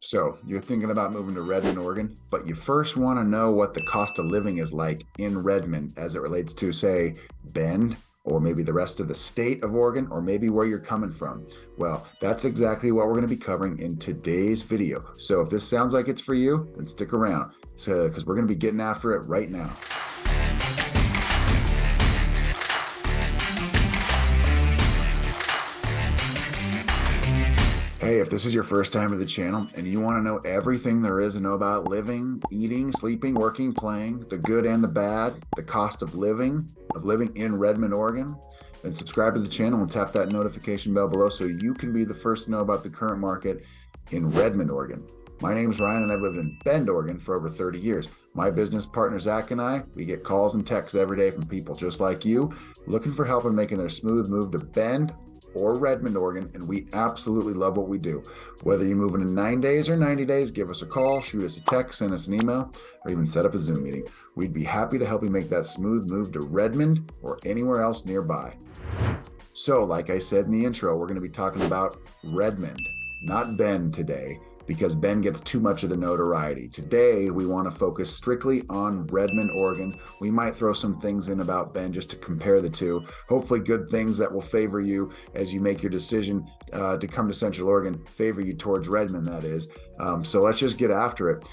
So you're thinking about moving to Redmond, Oregon, but you first want to know what the cost of living is like in Redmond as it relates to, say, Bend, or maybe the rest of the state of Oregon, or maybe where you're coming from. Well, that's exactly what we're going to be covering in today's video. So if this sounds like it's for you, then stick around, because we're going to be getting after it right now. Hey, if this is your first time to the channel and you want to know everything there is to know about living, eating, sleeping, working, playing, the good and the bad, the cost of living in Redmond, Oregon, then subscribe to the channel and tap that notification bell below so you can be the first to know about the current market in Redmond, Oregon. My name is Ryan and I've lived in Bend, Oregon for over 30 years. My business partner, Zach, and I, we get calls and texts every day from people just like you looking for help in making their smooth move to Bend or Redmond, Oregon, and we absolutely love what we do. Whether you're moving in 9 days or 90 days, give us a call, shoot us a text, send us an email, or even set up a Zoom meeting. We'd be happy to help you make that smooth move to Redmond or anywhere else nearby. So, like I said in the intro, we're going to be talking about Redmond, not Bend today, because Bend gets too much of the notoriety. Today, we want to focus strictly on Redmond, Oregon. We might throw some things in about Bend just to compare the two. Hopefully good things that will favor you as you make your decision to come to Central Oregon, favor you towards Redmond, that is. So let's just get after it.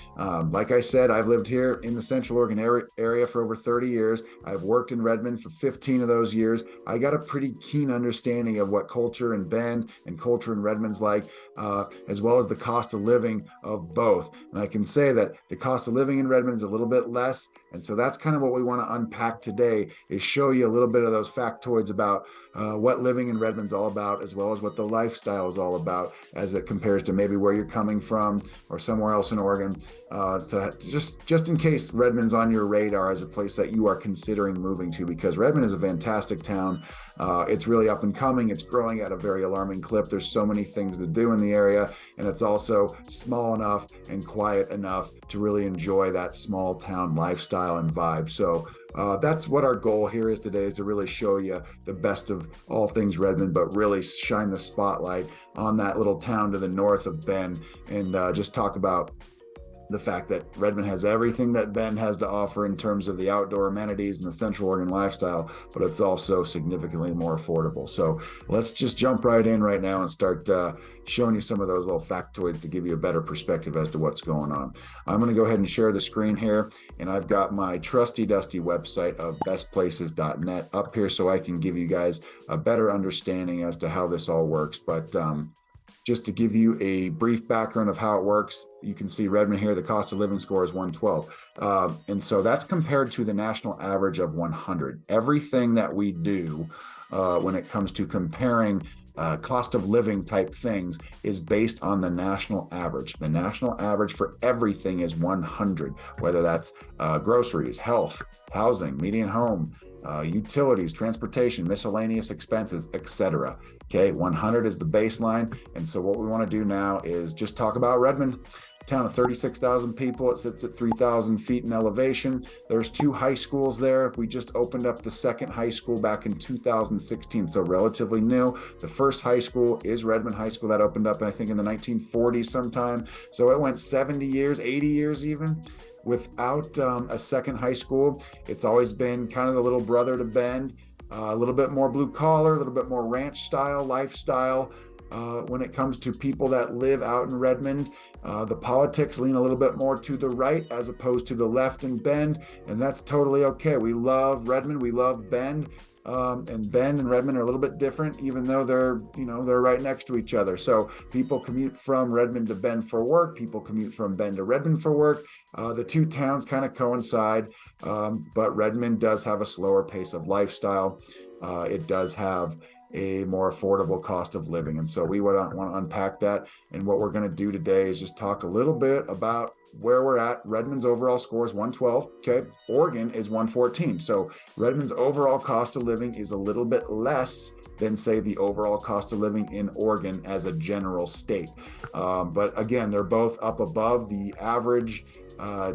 Like I said, I've lived here in the Central Oregon area for over 30 years. I've worked in Redmond for 15 of those years. I got a pretty keen understanding of what culture in Bend and culture in Redmond's like, as well as the cost of living of both. And I can say that the cost of living in Redmond is a little bit less. And so that's kind of what we want to unpack today, is show you a little bit of those factoids about what living in Redmond's all about, as well as what the lifestyle is all about as it compares to maybe where you're coming from or somewhere else in Oregon. So just in case Redmond's on your radar as a place that you are considering moving to, because Redmond is a fantastic town. It's really up and coming. It's growing at a very alarming clip. There's so many things to do in the area, and it's also small enough and quiet enough to really enjoy that small town lifestyle and vibe. So that's what our goal here is today, is to really show you the best of all things Redmond, but really shine the spotlight on that little town to the north of Bend, and just talk about the fact that Redmond has everything that Bend has to offer in terms of the outdoor amenities and the Central Oregon lifestyle, but it's also significantly more affordable. So let's just jump right in right now and start showing you some of those little factoids to give you a better perspective as to what's going on. I'm going to go ahead and share the screen here, and I've got my trusty dusty website of bestplaces.net up here so I can give you guys a better understanding as to how this all works. But just to give you a brief background of how it works, you can see Redmond here, the cost of living score is 112. And so that's compared to the national average of 100. Everything that we do when it comes to comparing cost of living type things is based on the national average. The national average for everything is 100, whether that's groceries, health, housing, median home, utilities, transportation, miscellaneous expenses, etc. Okay, 100 is the baseline. And so what we want to do now is just talk about Redmond. Town of 36,000 people. It sits at 3,000 feet in elevation. There's 2 high schools there. We just opened up the second high school back in 2016, so relatively new. The first high school is Redmond High School. That opened up, I think, in the 1940s sometime. So it went 70 years, 80 years even, without a second high school. It's always been kind of the little brother to Bend, a little bit more blue collar, a little bit more ranch style lifestyle. When it comes to people that live out in Redmond, the politics lean a little bit more to the right as opposed to the left in Bend, and that's totally okay. We love Redmond, we love Bend, and Bend and Redmond are a little bit different, even though they're right next to each other. So people commute from Redmond to Bend for work. People commute from Bend to Redmond for work. The two towns kind of coincide, but Redmond does have a slower pace of lifestyle. It does have a more affordable cost of living. And so we would want to unpack that. And what we're going to do today is just talk a little bit about where we're at. Redmond's overall score is 112. Okay. Oregon is 114. So Redmond's overall cost of living is a little bit less than, say, the overall cost of living in Oregon as a general state. But again, they're both up above the average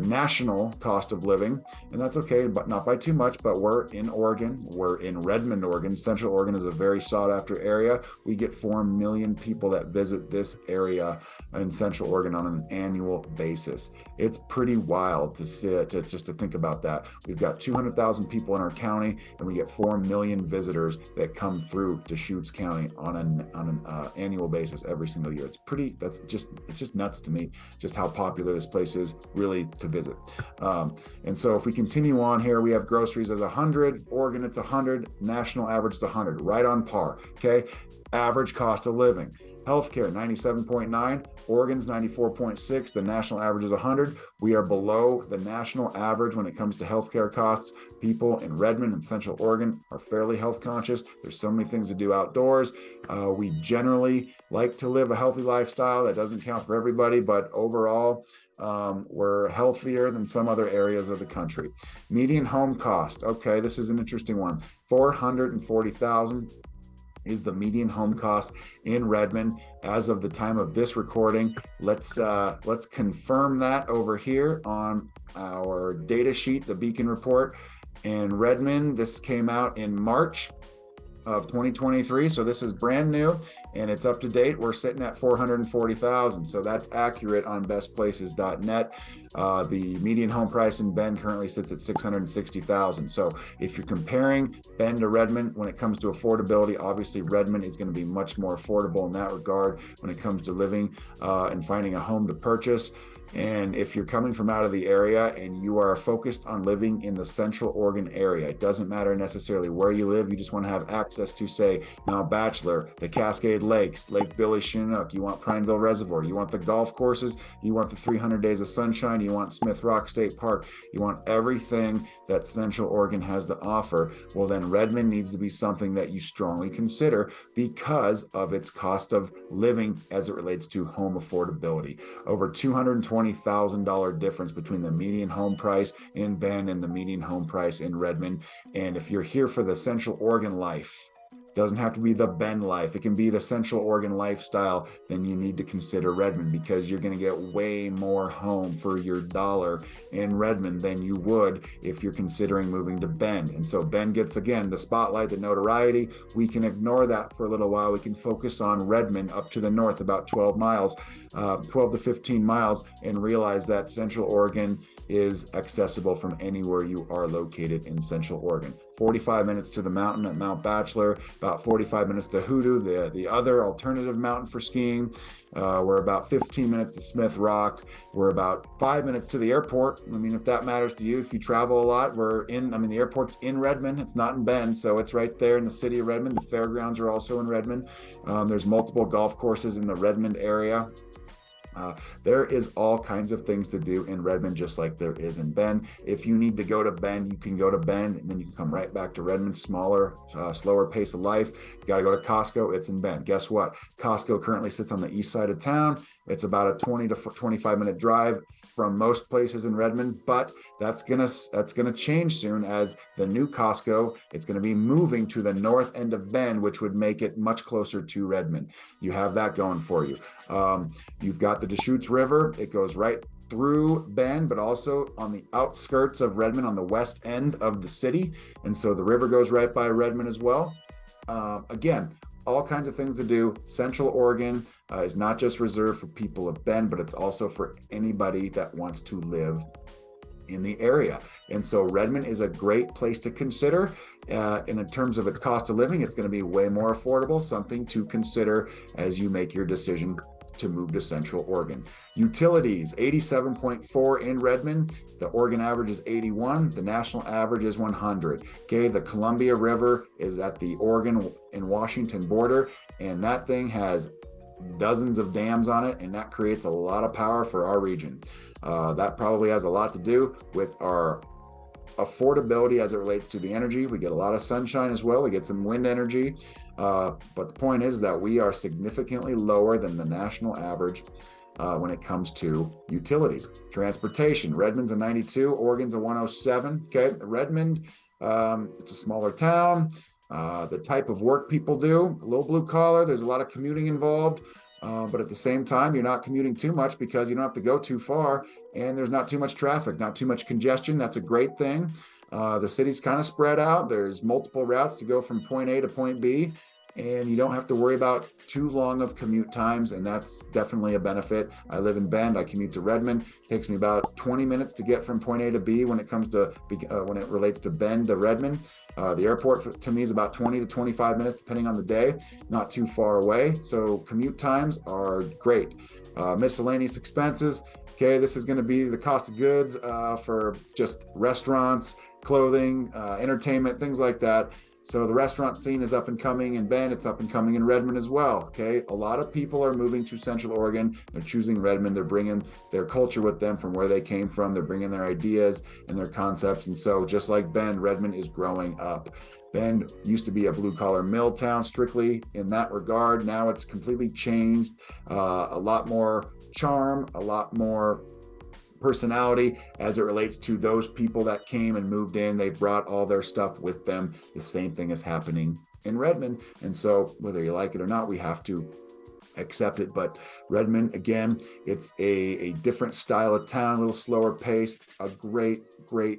national cost of living, and that's okay, but not by too much. But we're in Oregon, we're in Redmond, Oregon. Central Oregon is a very sought after area. We get 4 million people that visit this area in Central Oregon on an annual basis. It's pretty wild to think about that. We've got 200,000 people in our county, and we get 4 million visitors that come through Deschutes County on an annual basis every single year. It's just nuts to me, just how popular this place is really to visit. And so if we continue on here, we have groceries as 100, Oregon it's 100, national average is 100, right on par. Okay, average cost of living. Healthcare 97.9, Oregon's 94.6, the national average is 100. We are below the national average when it comes to healthcare costs. People in Redmond and Central Oregon are fairly health conscious. There's so many things to do outdoors. We generally like to live a healthy lifestyle. That doesn't count for everybody, but overall, we're healthier than some other areas of the country. Median home cost. Okay, this is an interesting one. $440,000 is the median home cost in Redmond as of the time of this recording. Let's confirm that over here on our data sheet, the Beacon report. In Redmond, this came out in March of 2023, so this is brand new and it's up to date. We're sitting at 440,000, so that's accurate on bestplaces.net. The median home price in Bend currently sits at 660,000. So if you're comparing Bend to Redmond when it comes to affordability, obviously Redmond is going to be much more affordable in that regard when it comes to living and finding a home to purchase. And if you're coming from out of the area and you are focused on living in the Central Oregon area, it doesn't matter necessarily where you live. You just want to have access to, say, Mount Bachelor, the Cascade Lakes, Lake Billy Chinook. You want Prineville Reservoir. You want the golf courses. You want the 300 Days of Sunshine. You want Smith Rock State Park. You want everything that Central Oregon has to offer. Well, then Redmond needs to be something that you strongly consider because of its cost of living as it relates to home affordability. Over $220,000 difference between the median home price in Bend and the median home price in Redmond. And if you're here for the Central Oregon life, doesn't have to be the Bend life, it can be the Central Oregon lifestyle, then you need to consider Redmond because you're going to get way more home for your dollar in Redmond than you would if you're considering moving to Bend. And so Bend gets, again, the spotlight, the notoriety. We can ignore that for a little while. We can focus on Redmond up to the north, about 12 to 15 miles, and realize that Central Oregon is accessible from anywhere you are located in Central Oregon. 45 minutes to the mountain at Mount Bachelor, about 45 minutes to Hoodoo, the other alternative mountain for skiing. We're about 15 minutes to Smith Rock. We're about 5 minutes to the airport. I mean, if that matters to you, if you travel a lot, the airport's in Redmond. It's not in Bend, so it's right there in the city of Redmond. The fairgrounds are also in Redmond. There's multiple golf courses in the Redmond area. There is all kinds of things to do in Redmond, just like there is in Bend. If you need to go to Bend, you can go to Bend, and then you can come right back to Redmond. Smaller, slower pace of life. You got to go to Costco. It's in Bend. Guess what? Costco currently sits on the east side of town. It's about a 20 to 25 minute drive from most places in Redmond, but that's gonna change soon as the new Costco. It's going to be moving to the north end of Bend, which would make it much closer to Redmond. You have that going for you. You've got the Deschutes River. It goes right through Bend, but also on the outskirts of Redmond on the west end of the city. And so the river goes right by Redmond as well. Again, all kinds of things to do. Central Oregon is not just reserved for people of Bend, but it's also for anybody that wants to live in the area. And so Redmond is a great place to consider. And in terms of its cost of living, it's going to be way more affordable, something to consider as you make your decision to move to Central Oregon. Utilities, 87.4 in Redmond. The Oregon average is 81. The national average is 100. Okay, the Columbia River is at the Oregon and Washington border, and that thing has dozens of dams on it, and that creates a lot of power for our region. That probably has a lot to do with our affordability as it relates to the energy. We get a lot of sunshine as well. We get some wind energy. But the point is that we are significantly lower than the national average when it comes to utilities. Transportation, Redmond's a 92, Oregon's a 107. Okay, Redmond, it's a smaller town. The type of work people do, a little blue collar, there's a lot of commuting involved. But at the same time, you're not commuting too much because you don't have to go too far, and there's not too much traffic, not too much congestion. That's a great thing. The city's kind of spread out. There's multiple routes to go from point A to point B, and you don't have to worry about too long of commute times, and that's definitely a benefit. I live in Bend. I commute to Redmond. It takes me about 20 minutes to get from point A to B when it comes to when it relates to Bend to Redmond. The airport to me is about 20 to 25 minutes depending on the day, not too far away. So commute times are great. Miscellaneous expenses. Okay, this is going to be the cost of goods for just restaurants, clothing, entertainment, things like that. So the restaurant scene is up and coming in Bend. It's up and coming in Redmond as well. Okay, a lot of people are moving to Central Oregon. They're choosing Redmond. They're bringing their culture with them from where they came from. They're bringing their ideas and their concepts. And so just like Bend, Redmond is growing up. Bend used to be a blue-collar mill town strictly in that regard. Now it's completely changed. A lot more charm, a lot more personality as it relates to those people that came and moved in. They brought all their stuff with them. The same thing is happening in Redmond. And so whether you like it or not, we have to accept it. But Redmond, again, it's a different style of town, a little slower pace, a great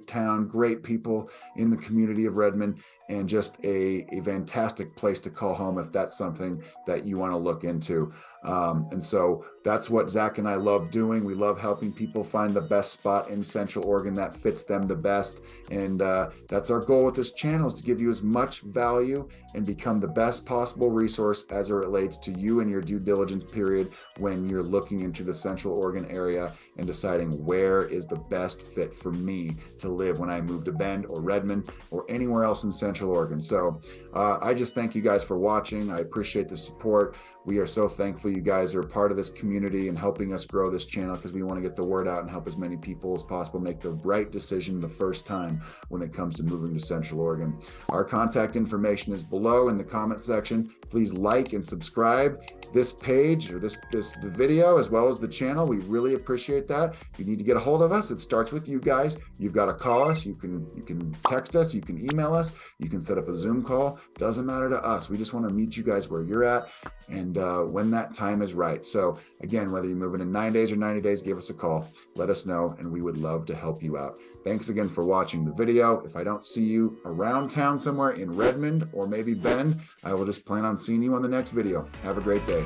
town, great people in the community of Redmond, and just a fantastic place to call home if that's something that you want to look into. And so that's what Zach and I love doing. We love helping people find the best spot in Central Oregon that fits them the best. And that's our goal with this channel, is to give you as much value and become the best possible resource as it relates to you and your due diligence period when you're looking into the Central Oregon area and deciding where is the best fit for me to live when I move to Bend or Redmond or anywhere else in Central Oregon. So I just thank you guys for watching. I appreciate the support. We are so thankful you guys are a part of this community and helping us grow this channel, because we want to get the word out and help as many people as possible make the right decision the first time when it comes to moving to Central Oregon. Our contact information is below in the comment section. Please like and subscribe this page or the video, as well as the channel. We really appreciate that. If you need to get a hold of us, it starts with you guys. You've got to call us. You can text us. You can email us. You can set up a Zoom call. Doesn't matter to us. We just want to meet you guys where you're at, and when that time is right. So again, whether you're moving in 9 days or 90 days, give us a call. Let us know, and we would love to help you out. Thanks again for watching the video. If I don't see you around town somewhere in Redmond or maybe Bend, I will just plan on seeing you on the next video. Have a great day.